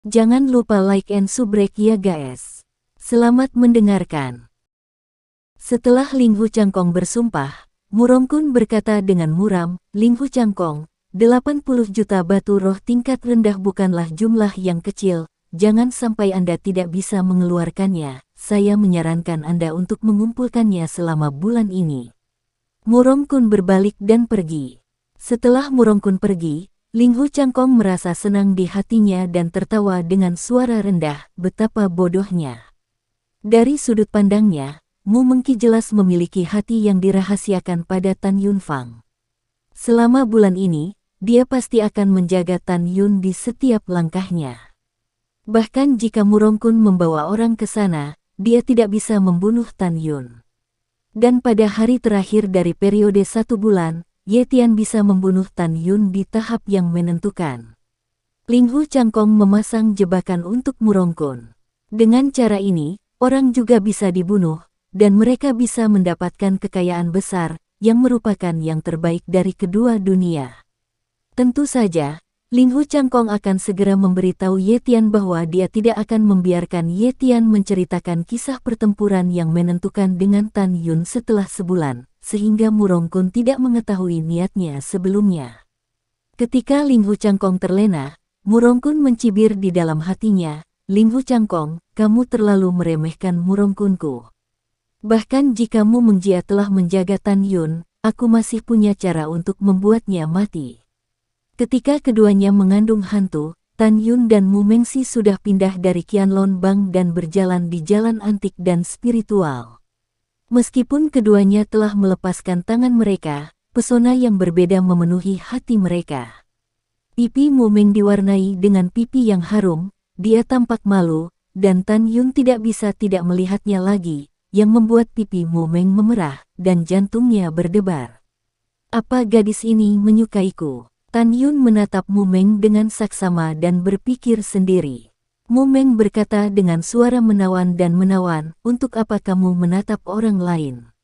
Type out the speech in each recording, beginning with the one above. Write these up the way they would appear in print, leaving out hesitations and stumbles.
Jangan lupa like and subrek ya guys. Selamat mendengarkan. Setelah Ling Hu Changkong bersumpah, Murongkun berkata dengan muram, Ling Hu Changkong, 80 juta batu roh tingkat rendah bukanlah jumlah yang kecil, jangan sampai Anda tidak bisa mengeluarkannya, saya menyarankan Anda untuk mengumpulkannya selama bulan ini. Murongkun berbalik dan pergi. Setelah Murongkun pergi, Ling Hu Changkong merasa senang di hatinya dan tertawa dengan suara rendah, betapa bodohnya. Dari sudut pandangnya, Mu Mengqi jelas memiliki hati yang dirahasiakan pada Tan Yun Fang. Selama bulan ini, dia pasti akan menjaga Tan Yun di setiap langkahnya. Bahkan jika Murongkun membawa orang ke sana, dia tidak bisa membunuh Tan Yun. Dan pada hari terakhir dari periode 1 bulan, Ye Tian bisa membunuh Tan Yun di tahap yang menentukan. Ling Hu Changkong memasang jebakan untuk Murongkun. Dengan cara ini, orang juga bisa dibunuh, dan mereka bisa mendapatkan kekayaan besar, yang merupakan yang terbaik dari kedua dunia. Tentu saja, Ling Hu Changkong akan segera memberitahu Ye Tian bahwa dia tidak akan membiarkan Ye Tian menceritakan kisah pertempuran yang menentukan dengan Tan Yun setelah sebulan, sehingga Murongkun tidak mengetahui niatnya sebelumnya. Ketika Ling Hu Changkong terlena, Murongkun mencibir di dalam hatinya, Ling Hu Changkong, kamu terlalu meremehkan Murongkunku. Bahkan jika Mu Mengjia telah menjaga Tan Yun, aku masih punya cara untuk membuatnya mati. Ketika keduanya mengandung hantu, Tan Yun dan Mu Mengxi sudah pindah dari Qianlong Bang dan berjalan di jalan antik dan spiritual. Meskipun keduanya telah melepaskan tangan mereka, pesona yang berbeda memenuhi hati mereka. Pipi Mu Meng diwarnai dengan pipi yang harum, dia tampak malu, dan Tan Yun tidak bisa tidak melihatnya lagi, yang membuat pipi Mu Meng memerah, dan jantungnya berdebar. Apa gadis ini menyukaiku? Tan Yun menatap Mu Meng dengan saksama dan berpikir sendiri. Mu Meng berkata dengan suara menawan dan menawan, untuk apa kamu menatap orang lain?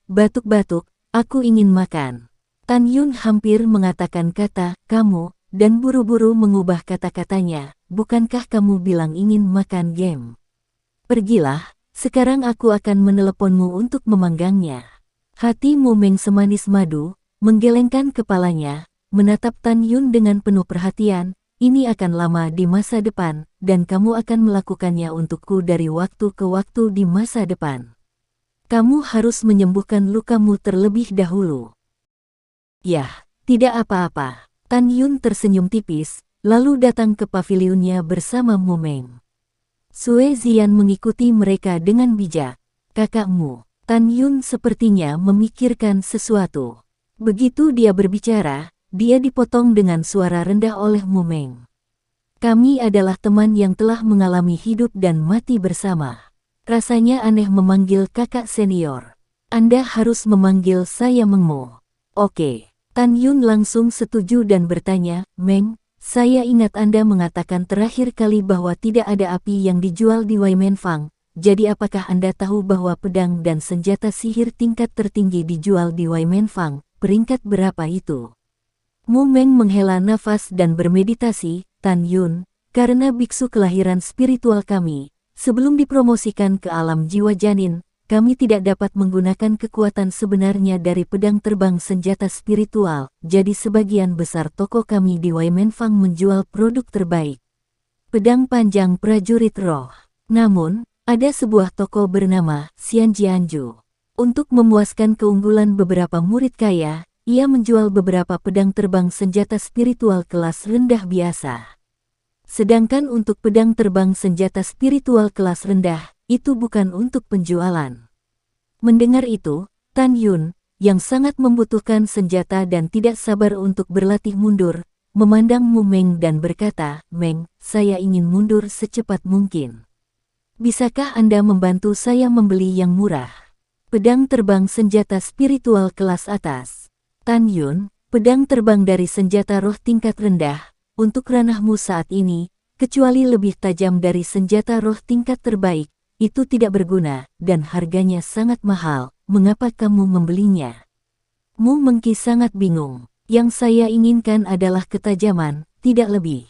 Batuk-batuk, aku ingin makan. Tan Yun hampir mengatakan kata, kamu, dan buru-buru mengubah kata-katanya, bukankah kamu bilang ingin makan game? Pergilah, sekarang aku akan meneleponmu untuk memanggangnya. Hati Mu Meng semanis madu, menggelengkan kepalanya, menatap Tan Yun dengan penuh perhatian, ini akan lama di masa depan, dan kamu akan melakukannya untukku dari waktu ke waktu di masa depan. Kamu harus menyembuhkan lukamu terlebih dahulu. Yah, tidak apa-apa. Tan Yun tersenyum tipis, lalu datang ke pavilionnya bersama Mu Meng. Sue Zian mengikuti mereka dengan bijak. Kakakmu, Tan Yun sepertinya memikirkan sesuatu. Begitu dia berbicara, dia dipotong dengan suara rendah oleh Mu Meng. Kami adalah teman yang telah mengalami hidup dan mati bersama. Rasanya aneh memanggil kakak senior. Anda harus memanggil saya Mengmo. Oke. Tan Yun langsung setuju dan bertanya, Meng, saya ingat Anda mengatakan terakhir kali bahwa tidak ada api yang dijual di Waimenfang. Jadi apakah Anda tahu bahwa pedang dan senjata sihir tingkat tertinggi dijual di Waimenfang? Peringkat berapa itu? Mu Meng menghela nafas dan bermeditasi, Tan Yun, karena biksu kelahiran spiritual kami, sebelum dipromosikan ke alam jiwa janin, kami tidak dapat menggunakan kekuatan sebenarnya dari pedang terbang senjata spiritual, jadi sebagian besar toko kami di Waimenfang menjual produk terbaik. Pedang panjang prajurit roh. Namun, ada sebuah toko bernama Xianjianju. Untuk memuaskan keunggulan beberapa murid kaya, ia menjual beberapa pedang terbang senjata spiritual kelas rendah biasa. Sedangkan untuk pedang terbang senjata spiritual kelas rendah, itu bukan untuk penjualan. Mendengar itu, Tan Yun, yang sangat membutuhkan senjata dan tidak sabar untuk berlatih mundur, memandang Mu Meng dan berkata, Meng, saya ingin mundur secepat mungkin. Bisakah Anda membantu saya membeli yang murah? Pedang terbang senjata spiritual kelas atas. Tan Yun, pedang terbang dari senjata roh tingkat rendah, untuk ranahmu saat ini, kecuali lebih tajam dari senjata roh tingkat terbaik, itu tidak berguna, dan harganya sangat mahal, mengapa kamu membelinya? Mu Mengqi sangat bingung, yang saya inginkan adalah ketajaman, tidak lebih.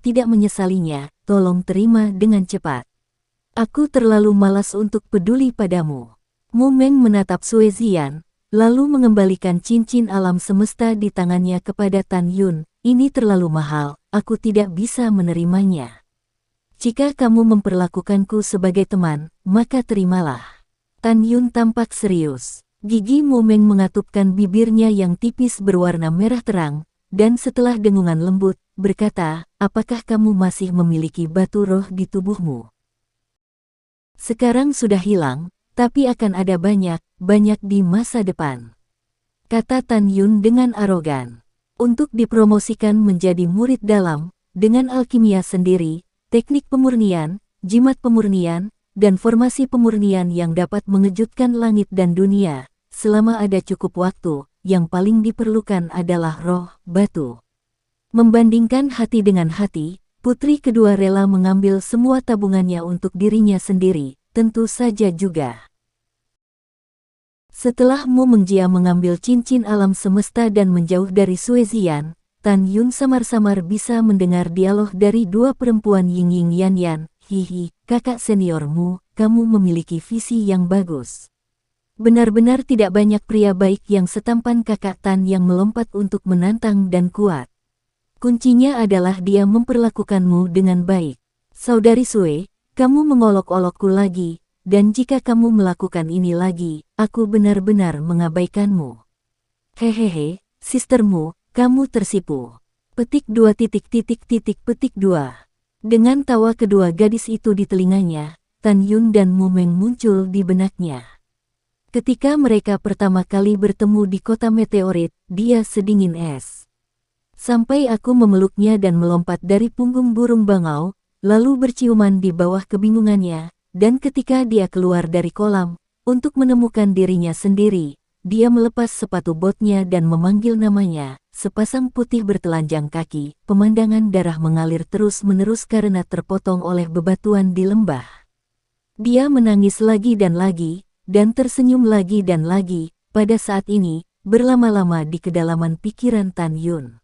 tidak menyesalinya, tolong terima dengan cepat. Aku terlalu malas untuk peduli padamu. Mu Meng menatap Sue Zian, lalu mengembalikan cincin alam semesta di tangannya kepada Tan Yun. Ini terlalu mahal, aku tidak bisa menerimanya. Jika kamu memperlakukanku sebagai teman, maka terimalah. Tan Yun tampak serius. Gigi Mu Meng mengatupkan bibirnya yang tipis berwarna merah terang, dan setelah dengungan lembut, berkata, apakah kamu masih memiliki batu roh di tubuhmu? Sekarang sudah hilang, tapi akan ada banyak di masa depan. Kata Tan Yun dengan arogan. Untuk dipromosikan menjadi murid dalam, dengan alkimia sendiri, teknik pemurnian, jimat pemurnian, dan formasi pemurnian yang dapat mengejutkan langit dan dunia, selama ada cukup waktu, yang paling diperlukan adalah roh, batu. Membandingkan hati dengan hati, putri kedua rela mengambil semua tabungannya untuk dirinya sendiri, tentu saja juga. Setelah Mu Mengjia mengambil cincin alam semesta dan menjauh dari Sue Zian, Tan Yun samar-samar bisa mendengar dialog dari dua perempuan Ying Ying Yan Yan. Hihi, kakak seniormu, kamu memiliki visi yang bagus. Benar-benar tidak banyak pria baik yang setampan kakak Tan yang melompat untuk menantang dan kuat. Kuncinya adalah dia memperlakukanmu dengan baik. Saudari Sue, kamu mengolok-olokku lagi, dan jika kamu melakukan ini lagi, aku benar-benar mengabaikanmu. Hehehe, sistermu, kamu tersipu. Petik 2 petik 2. Dengan tawa kedua gadis itu di telinganya, Tan Yun dan Mumeng muncul di benaknya. Ketika mereka pertama kali bertemu di kota meteorit, dia sedingin es. Sampai aku memeluknya dan melompat dari punggung burung bangau, lalu berciuman di bawah kebingungannya, dan ketika dia keluar dari kolam, untuk menemukan dirinya sendiri, dia melepas sepatu botnya dan memanggil namanya, sepasang putih bertelanjang kaki, pemandangan darah mengalir terus-menerus karena terpotong oleh bebatuan di lembah. Dia menangis lagi, dan tersenyum lagi dan lagi, pada saat ini, berlama-lama di kedalaman pikiran Tan Yun.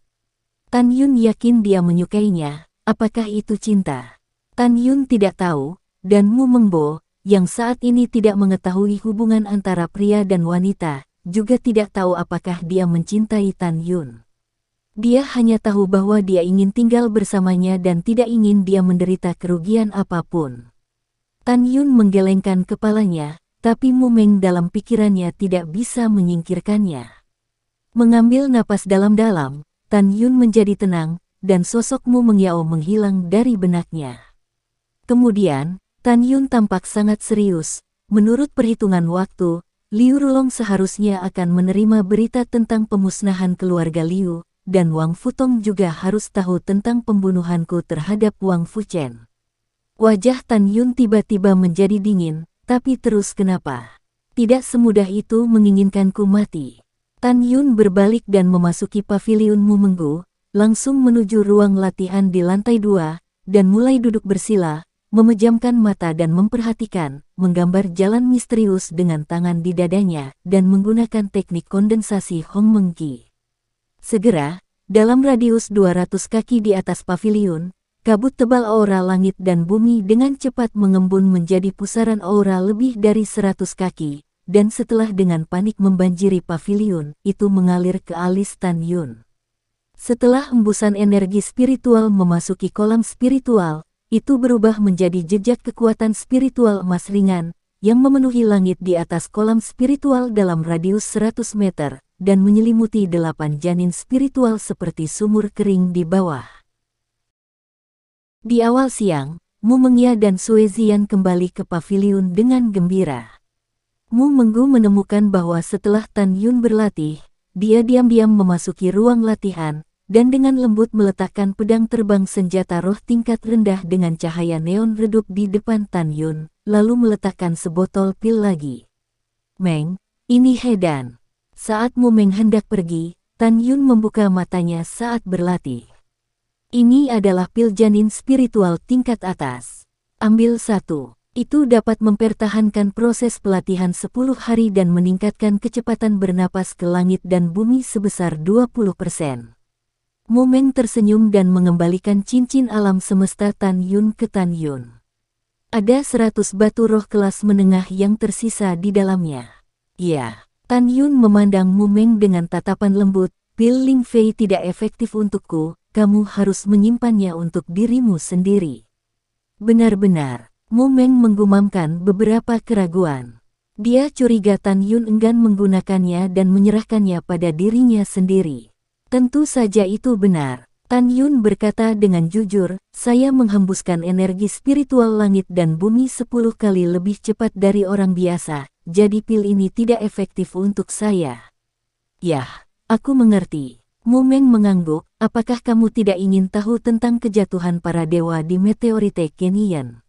Tan Yun yakin dia menyukainya, apakah itu cinta? Tan Yun tidak tahu, dan Mu Mengbo, yang saat ini tidak mengetahui hubungan antara pria dan wanita, juga tidak tahu apakah dia mencintai Tan Yun. Dia hanya tahu bahwa dia ingin tinggal bersamanya dan tidak ingin dia menderita kerugian apapun. Tan Yun menggelengkan kepalanya, tapi Mumeng dalam pikirannya tidak bisa menyingkirkannya. Mengambil napas dalam-dalam, Tan Yun menjadi tenang, dan sosok Mu Mengyao menghilang dari benaknya. Kemudian, Tan Yun tampak sangat serius. Menurut perhitungan waktu, Liu Rulong seharusnya akan menerima berita tentang pemusnahan keluarga Liu, dan Wang Futong juga harus tahu tentang pembunuhanku terhadap Wang Fuchen. Wajah Tan Yun tiba-tiba menjadi dingin. Tapi terus kenapa? Tidak semudah itu menginginkanku mati. Tan Yun berbalik dan memasuki paviliun Mu Menggu, langsung menuju ruang latihan di lantai 2, dan mulai duduk bersila, memejamkan mata dan memperhatikan, menggambar jalan misterius dengan tangan di dadanya, dan menggunakan teknik kondensasi Hong Meng Qi. Segera, dalam radius 200 kaki di atas paviliun, kabut tebal aura langit dan bumi dengan cepat mengembun menjadi pusaran aura lebih dari 100 kaki, dan setelah dengan panik membanjiri paviliun, itu mengalir ke alis Tan Yun. Setelah embusan energi spiritual memasuki kolam spiritual, itu berubah menjadi jejak kekuatan spiritual emas ringan, yang memenuhi langit di atas kolam spiritual dalam radius 100 meter, dan menyelimuti 8 janin spiritual seperti sumur kering di bawah. Di awal siang, Mu Mengya dan Sue Zian kembali ke paviliun dengan gembira. Mu Menggu menemukan bahwa setelah Tan Yun berlatih, dia diam-diam memasuki ruang latihan, dan dengan lembut meletakkan pedang terbang senjata roh tingkat rendah dengan cahaya neon redup di depan Tan Yun, lalu meletakkan sebotol pil lagi. Meng, ini Hedan. Saat Mu Meng hendak pergi, Tan Yun membuka matanya saat berlatih. Ini adalah pil janin spiritual tingkat atas. Ambil satu. Itu dapat mempertahankan proses pelatihan 10 hari dan meningkatkan kecepatan bernapas ke langit dan bumi sebesar 20%. Mu Meng tersenyum dan mengembalikan cincin alam semesta Tan Yun ke Tan Yun. Ada 100 batu roh kelas menengah yang tersisa di dalamnya. Ya, Tan Yun memandang Mu Meng dengan tatapan lembut, pil Ling Fei tidak efektif untukku. Kamu harus menyimpannya untuk dirimu sendiri. Benar-benar, Mu Meng menggumamkan beberapa keraguan. Dia curiga Tan Yun enggan menggunakannya dan menyerahkannya pada dirinya sendiri. Tentu saja itu benar. Tan Yun berkata dengan jujur, saya menghembuskan energi spiritual langit dan bumi 10 kali lebih cepat dari orang biasa, jadi pil ini tidak efektif untuk saya. Yah, aku mengerti. Mu Meng mengangguk, apakah kamu tidak ingin tahu tentang kejatuhan para dewa di Meteorite Canyon?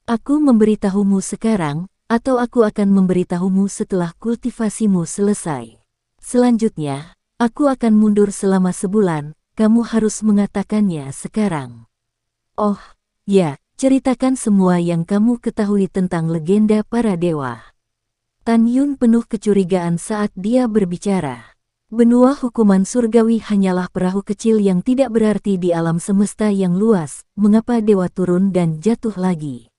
Aku memberitahumu sekarang, atau aku akan memberitahumu setelah kultivasimu selesai. Selanjutnya, aku akan mundur selama sebulan, kamu harus mengatakannya sekarang. Oh, ya, ceritakan semua yang kamu ketahui tentang legenda para dewa. Tan Yun penuh kecurigaan saat dia berbicara. Benua hukuman surgawi hanyalah perahu kecil yang tidak berarti di alam semesta yang luas, mengapa dewa turun dan jatuh lagi?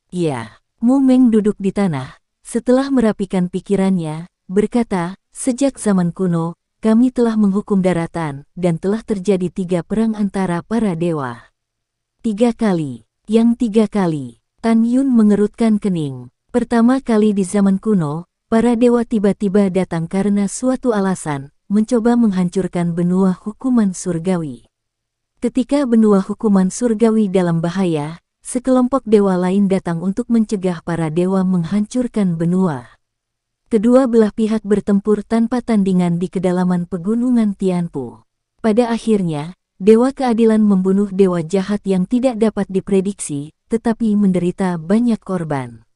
Ya, Mu Meng duduk di tanah, setelah merapikan pikirannya, berkata, sejak zaman kuno, kami telah menghukum daratan, dan telah terjadi 3 perang antara para dewa. 3 kali. Yang 3 kali. Tan Yun mengerutkan kening. Pertama kali di zaman kuno, para dewa tiba-tiba datang karena suatu alasan, mencoba menghancurkan benua hukuman surgawi. Ketika benua hukuman surgawi dalam bahaya, sekelompok dewa lain datang untuk mencegah para dewa menghancurkan benua. Kedua belah pihak bertempur tanpa tandingan di kedalaman pegunungan Tianpu. Pada akhirnya, Dewa Keadilan membunuh dewa jahat yang tidak dapat diprediksi, tetapi menderita banyak korban.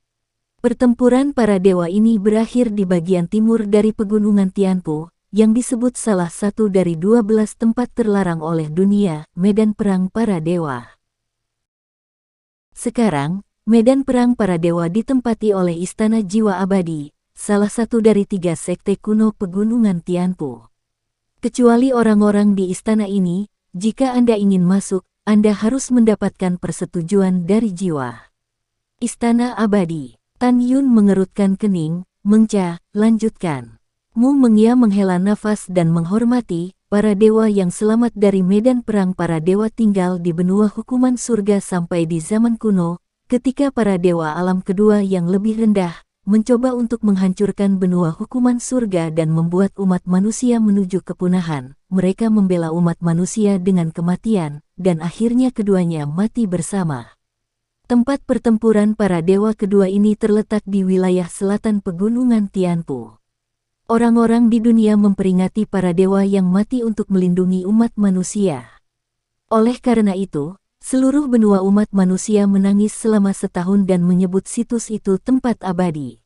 Pertempuran para dewa ini berakhir di bagian timur dari pegunungan Tianpu, yang disebut salah satu dari 12 tempat terlarang oleh dunia, medan perang para dewa. Sekarang, medan perang para dewa ditempati oleh Istana Jiwa Abadi, salah satu dari 3 sekte kuno pegunungan Tianpu. Kecuali orang-orang di istana ini, jika Anda ingin masuk, Anda harus mendapatkan persetujuan dari jiwa. Istana Abadi. Tan Yun mengerutkan kening, lanjutkan. Mu Mengia menghela nafas dan menghormati, para dewa yang selamat dari medan perang para dewa tinggal di benua hukuman surga sampai di zaman kuno, ketika para dewa alam kedua yang lebih rendah, mencoba untuk menghancurkan benua hukuman surga dan membuat umat manusia menuju kepunahan. Mereka membela umat manusia dengan kematian, dan akhirnya keduanya mati bersama. Tempat pertempuran para dewa kedua ini terletak di wilayah selatan pegunungan Tianpu. Orang-orang di dunia memperingati para dewa yang mati untuk melindungi umat manusia. Oleh karena itu, seluruh benua umat manusia menangis selama setahun dan menyebut situs itu tempat abadi.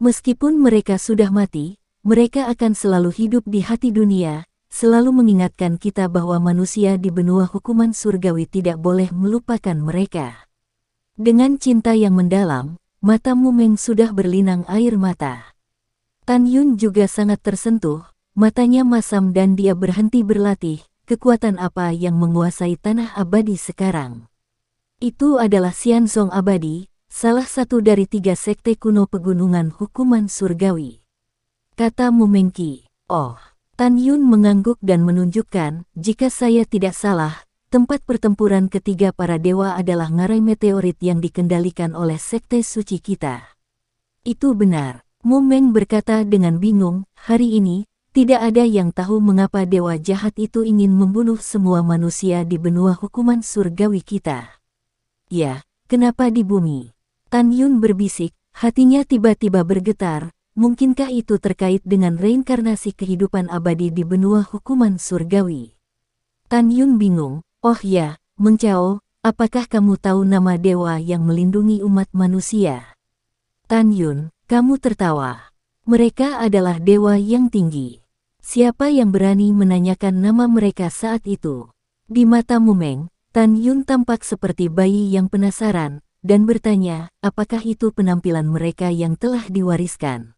Meskipun mereka sudah mati, mereka akan selalu hidup di hati dunia, selalu mengingatkan kita bahwa manusia di benua hukuman surgawi tidak boleh melupakan mereka. Dengan cinta yang mendalam, mata Mu Meng sudah berlinang air mata. Tan Yun juga sangat tersentuh, matanya masam dan dia berhenti berlatih. Kekuatan apa yang menguasai tanah abadi sekarang? Itu adalah Xianzong Abadi, salah satu dari 3 sekte kuno pegunungan hukuman surgawi. Kata Mu Mengqi. Oh, Tan Yun mengangguk dan menunjukkan, jika saya tidak salah, tempat pertempuran ketiga para dewa adalah ngarai meteorit yang dikendalikan oleh sekte suci kita. Itu benar, Mu Meng berkata dengan bingung, hari ini, tidak ada yang tahu mengapa dewa jahat itu ingin membunuh semua manusia di benua hukuman surgawi kita. Ya, kenapa di bumi? Tan Yun berbisik, hatinya tiba-tiba bergetar, mungkinkah itu terkait dengan reinkarnasi kehidupan abadi di benua hukuman surgawi? Tan Yun bingung, oh ya, Meng Chao, apakah kamu tahu nama dewa yang melindungi umat manusia? Tan Yun, kamu tertawa. Mereka adalah dewa yang tinggi. Siapa yang berani menanyakan nama mereka saat itu? Di mata Mu Meng, Tan Yun tampak seperti bayi yang penasaran, dan bertanya, apakah itu penampilan mereka yang telah diwariskan?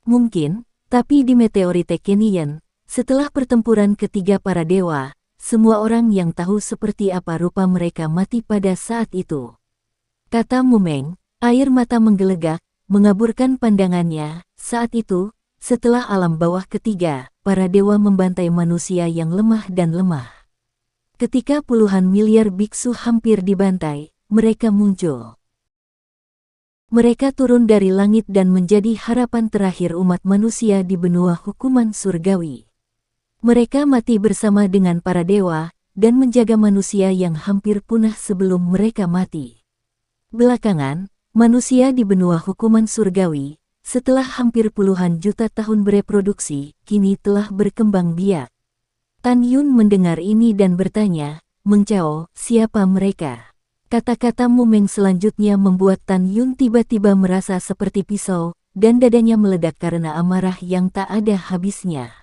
Mungkin, tapi di Meteorite Canyon, setelah pertempuran ketiga para dewa, semua orang yang tahu seperti apa rupa mereka mati pada saat itu. Kata Mu Meng, air mata menggelegak, mengaburkan pandangannya. Saat itu, setelah alam bawah ketiga, para dewa membantai manusia yang lemah dan lemah. Ketika puluhan miliar biksu hampir dibantai, mereka muncul. Mereka turun dari langit dan menjadi harapan terakhir umat manusia di benua hukuman surgawi. Mereka mati bersama dengan para dewa, dan menjaga manusia yang hampir punah sebelum mereka mati. Belakangan, manusia di benua hukuman surgawi, setelah hampir puluhan juta tahun bereproduksi, kini telah berkembang biak. Tan Yun mendengar ini dan bertanya, Meng Chao, siapa mereka? Kata-kata Mu Meng selanjutnya membuat Tan Yun tiba-tiba merasa seperti pisau, dan dadanya meledak karena amarah yang tak ada habisnya.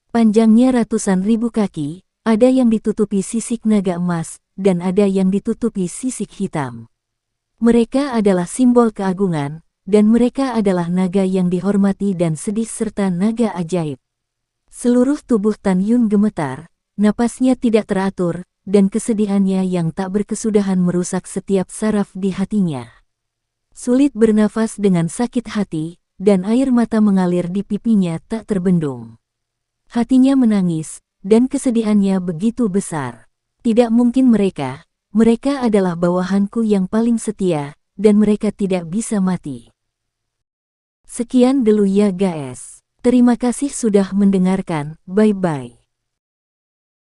Panjangnya ratusan ribu kaki, ada yang ditutupi sisik naga emas, dan ada yang ditutupi sisik hitam. Mereka adalah simbol keagungan, dan mereka adalah naga yang dihormati dan sedih serta naga ajaib. Seluruh tubuh Tan Yun gemetar, napasnya tidak teratur, dan kesedihannya yang tak berkesudahan merusak setiap saraf di hatinya. Sulit bernafas dengan sakit hati, dan air mata mengalir di pipinya tak terbendung. Hatinya menangis, dan kesedihannya begitu besar. Tidak mungkin mereka adalah bawahanku yang paling setia, dan mereka tidak bisa mati. Sekian dulu ya guys. Terima kasih sudah mendengarkan, bye-bye.